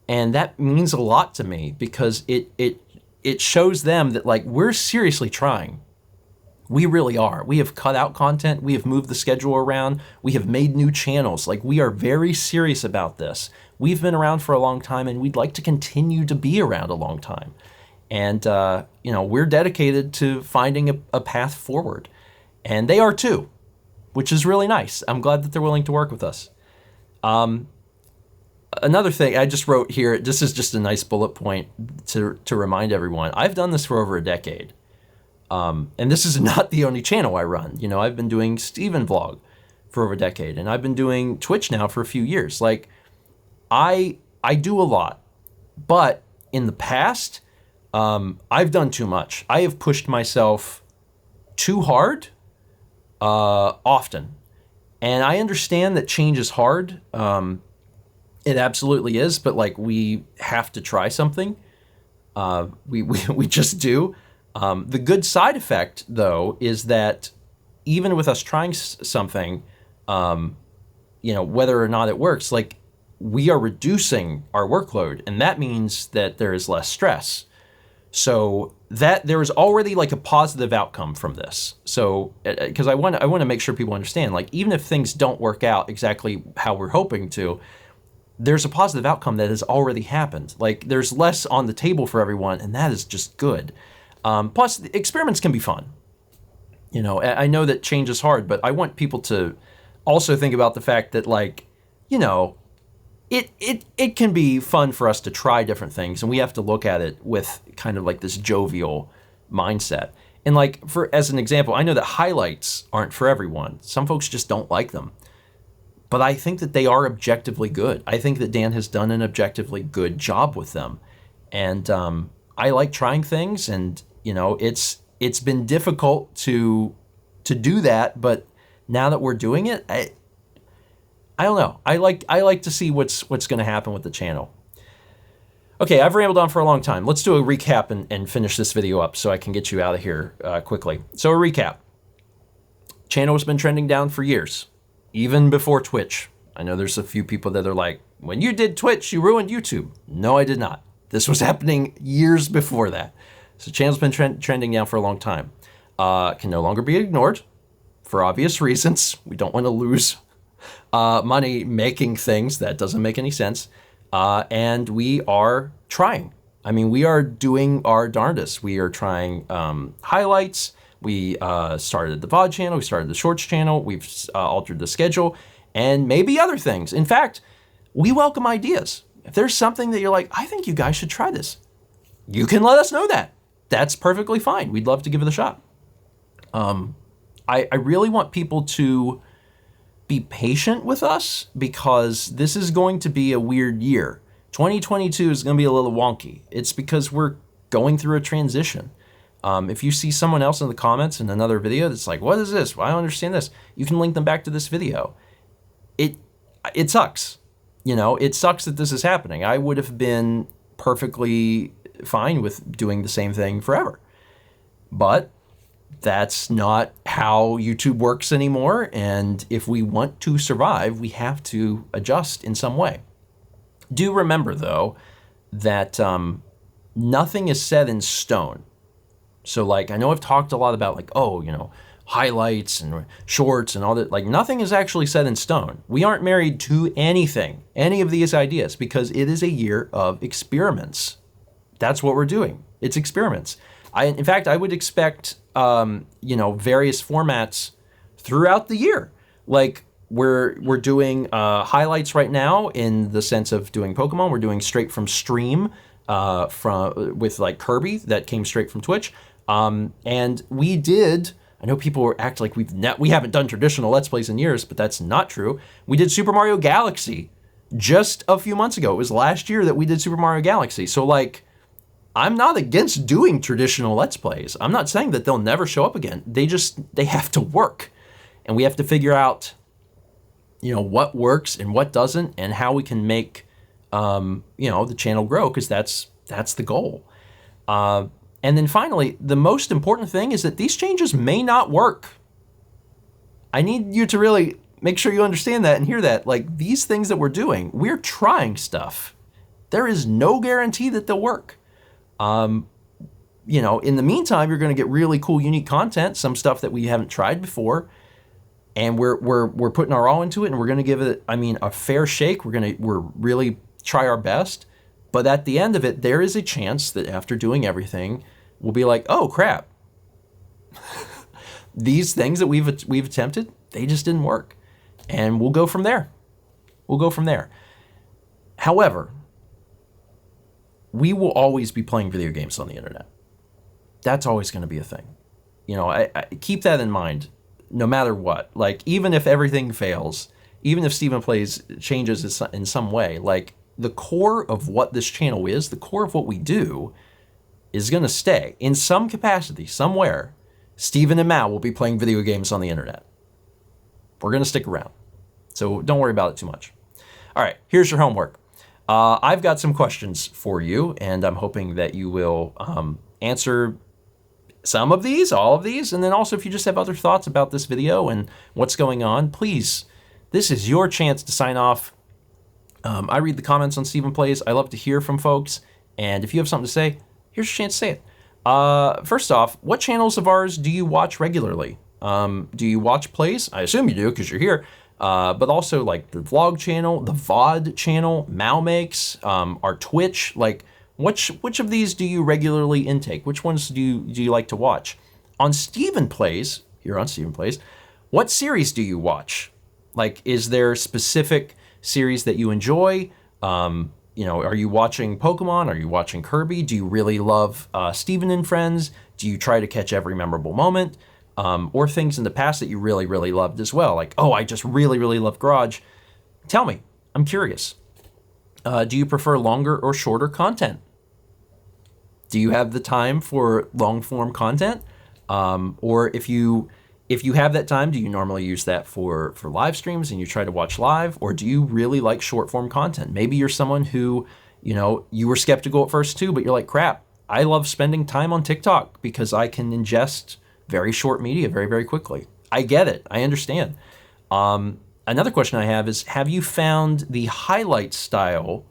And that means a lot to me because it shows them that like we're seriously trying. We really are. We have cut out content. We have moved the schedule around. We have made new channels. Like we are very serious about this. We've been around for a long time and we'd like to continue to be around a long time. And, you know, we're dedicated to finding a path forward. And they are too, which is really nice. I'm glad that they're willing to work with us. Another thing I just wrote here, this is just a nice bullet point to remind everyone. I've done this for over a decade. And this is not the only channel I run. You know, I've been doing Steven Vlog for over a decade, and I've been doing Twitch now for a few years. Like, I do a lot, but in the past, I've done too much. I have pushed myself too hard, often. And I understand that change is hard. It absolutely is, but like we have to try something. We just do. The good side effect, though, is that even with us trying something, you know, whether or not it works, like we are reducing our workload, and that means that there is less stress. So that there is already like a positive outcome from this. So because I want to make sure people understand, like even if things don't work out exactly how we're hoping to, there's a positive outcome that has already happened. Like there's less on the table for everyone, and that is just good. Plus, experiments can be fun. You know, I know that change is hard, but I want people to also think about the fact that, like, you know, it can be fun for us to try different things, and we have to look at it with kind of like this jovial mindset. And like, as an example, I know that highlights aren't for everyone. Some folks just don't like them. But I think that they are objectively good. I think that Dan has done an objectively good job with them. And I like trying things, and you know, it's been difficult to do that, but now that we're doing it, I don't know. I like to see what's going to happen with the channel. Okay, I've rambled on for a long time. Let's do a recap and finish this video up so I can get you out of here quickly. So a recap. Channel has been trending down for years, even before Twitch. I know there's a few people that are like, when you did Twitch, you ruined YouTube. No, I did not. This was happening years before that. So channel's been trending down for a long time. Can no longer be ignored for obvious reasons. We don't want to lose money making things. That doesn't make any sense. And we are trying. I mean, we are doing our darndest. We are trying highlights. We started the VOD channel. We started the Shorts channel. We've altered the schedule and maybe other things. In fact, we welcome ideas. If there's something that you're like, I think you guys should try this, you can let us know that. That's perfectly fine. We'd love to give it a shot. I really want people to be patient with us because this is going to be a weird year. 2022 is going to be a little wonky. It's because we're going through a transition. If you see someone else in the comments in another video that's like, what is this? Well, I don't understand this. You can link them back to this video. It sucks. You know, it sucks that this is happening. I would have been perfectly fine with doing the same thing forever. But that's not how YouTube works anymore. And if we want to survive, we have to adjust in some way. Do remember, though, that nothing is set in stone. So, like, I know I've talked a lot about, like, oh, you know, highlights and shorts and all that. Like, nothing is actually set in stone. We aren't married to anything, any of these ideas, because it is a year of experiments. That's what we're doing. It's experiments. In fact, I would expect, various formats throughout the year. Like, we're doing highlights right now in the sense of doing Pokemon. We're doing straight from stream with like Kirby that came straight from Twitch. And we did. I know people act like we haven't done traditional Let's Plays in years, but that's not true. We did Super Mario Galaxy just a few months ago. It was last year that we did Super Mario Galaxy. So like, I'm not against doing traditional Let's Plays. I'm not saying that they'll never show up again. They have to work. And we have to figure out, what works and what doesn't, and how we can make, the channel grow, because that's the goal. And then finally, the most important thing is that these changes may not work. I need you to really make sure you understand that and hear that. Like, these things that we're doing, we're trying stuff. There is no guarantee that they'll work. In the meantime, you're going to get really cool, unique content, some stuff that we haven't tried before. And we're putting our all into it, and we're going to give it, a fair shake. We're really try our best. But at the end of it, there is a chance that after doing everything, we'll be like, oh crap, these things that we've attempted, they just didn't work. And we'll go from there. However, we will always be playing video games on the internet. That's always going to be a thing. I keep that in mind. No matter what, like, even if everything fails, even if StephenPlays changes in some way, like, the core of what this channel is, the core of what we do, is going to stay in some capacity, somewhere. Steven and Mal will be playing video games on the internet. We're going to stick around. So don't worry about it too much. All right, here's your homework. I've got some questions for you, and I'm hoping that you will answer some of these, all of these, and then also if you just have other thoughts about this video and what's going on, please, this is your chance to sign off. I read the comments on StephenPlays. I love to hear from folks, and if you have something to say, here's your chance to say it. First off, what channels of ours do you watch regularly? Do you watch plays? I assume you do because you're here. But also like the vlog channel, the VOD channel, Mal makes, our Twitch, like, which of these do you regularly intake? Which ones do you like to watch? On StephenPlays, here on StephenPlays, what series do you watch? Like, is there specific series that you enjoy? Are you watching Pokemon? Are you watching Kirby? Do you really love Steven and Friends? Do you try to catch every memorable moment? Or things in the past that you really, really loved as well? Like, oh, I just really, really love Garage. Tell me, I'm curious. Do you prefer longer or shorter content? Do you have the time for long form content? Or if you have that time, do you normally use that for live streams and you try to watch live? Or do you really like short form content? Maybe you're someone who, you were skeptical at first too, but you're like, crap, I love spending time on TikTok because I can ingest very short media very, very quickly. I get it. I understand. Another question I have is, have you found the highlight style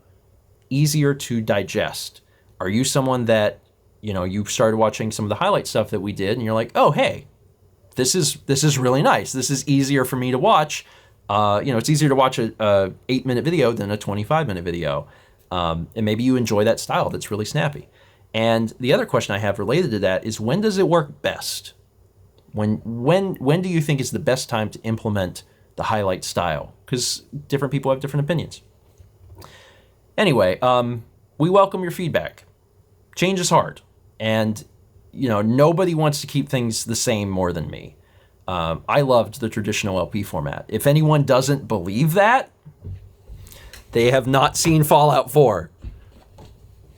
easier to digest? Are you someone that, you started watching some of the highlight stuff that we did and you're like, oh, hey, this is really nice. This is easier for me to watch. It's easier to watch a 8-minute video than a 25-minute video. And maybe you enjoy that style that's really snappy. And the other question I have related to that is, when does it work best? When do you think is the best time to implement the highlight style? Because different people have different opinions. Anyway, we welcome your feedback. Change is hard. And, nobody wants to keep things the same more than me. I loved the traditional LP format. If anyone doesn't believe that, they have not seen Fallout 4.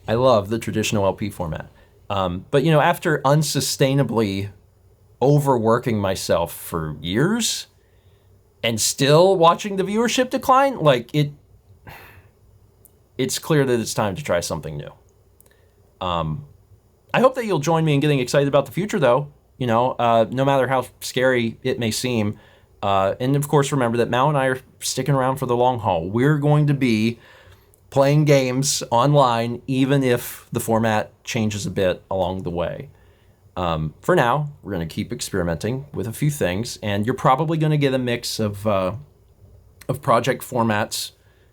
I love the traditional LP format. But, after unsustainably overworking myself for years and still watching the viewership decline, like, it's clear that it's time to try something new. I hope that you'll join me in getting excited about the future, though. No matter how scary it may seem. And of course, remember that Mal and I are sticking around for the long haul. We're going to be playing games online, even if the format changes a bit along the way. For now, we're going to keep experimenting with a few things, and you're probably going to get a mix of project formats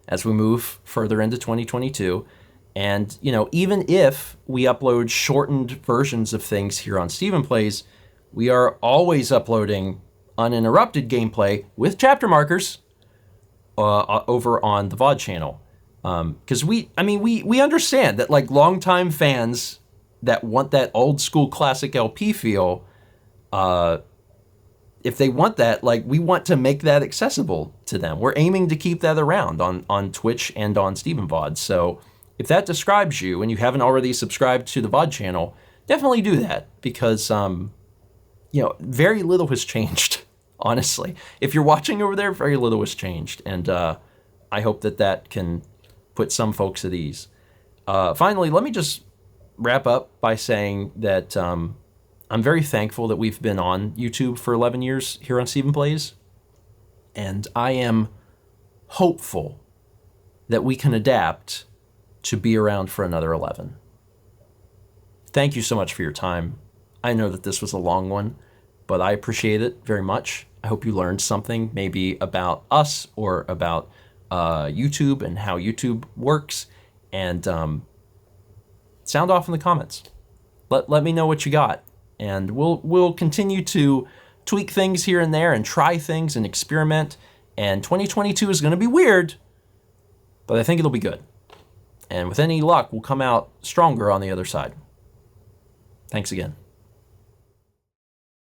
as we move further into 2022. And, even if we upload shortened versions of things here on StephenPlays, we are always uploading uninterrupted gameplay with chapter markers over on the VOD channel. Because we understand that, like, longtime fans that want that old school classic LP feel, if they want that, like, we want to make that accessible to them. We're aiming to keep that around on Twitch and on StephenVOD. So if that describes you and you haven't already subscribed to the VOD channel, definitely do that, because very little has changed, honestly. If you're watching over there, very little has changed, and I hope that can put some folks at ease. Finally, let me just wrap up by saying that I'm very thankful that we've been on YouTube for 11 years here on StephenPlays, and I am hopeful that we can adapt to be around for another 11. Thank you so much for your time. I know that this was a long one, but I appreciate it very much. I hope you learned something, maybe about us or about YouTube and how YouTube works, and sound off in the comments. Let me know what you got, and we'll continue to tweak things here and there and try things and experiment. And 2022 is going to be weird, but I think it'll be good. And with any luck, we'll come out stronger on the other side. Thanks again.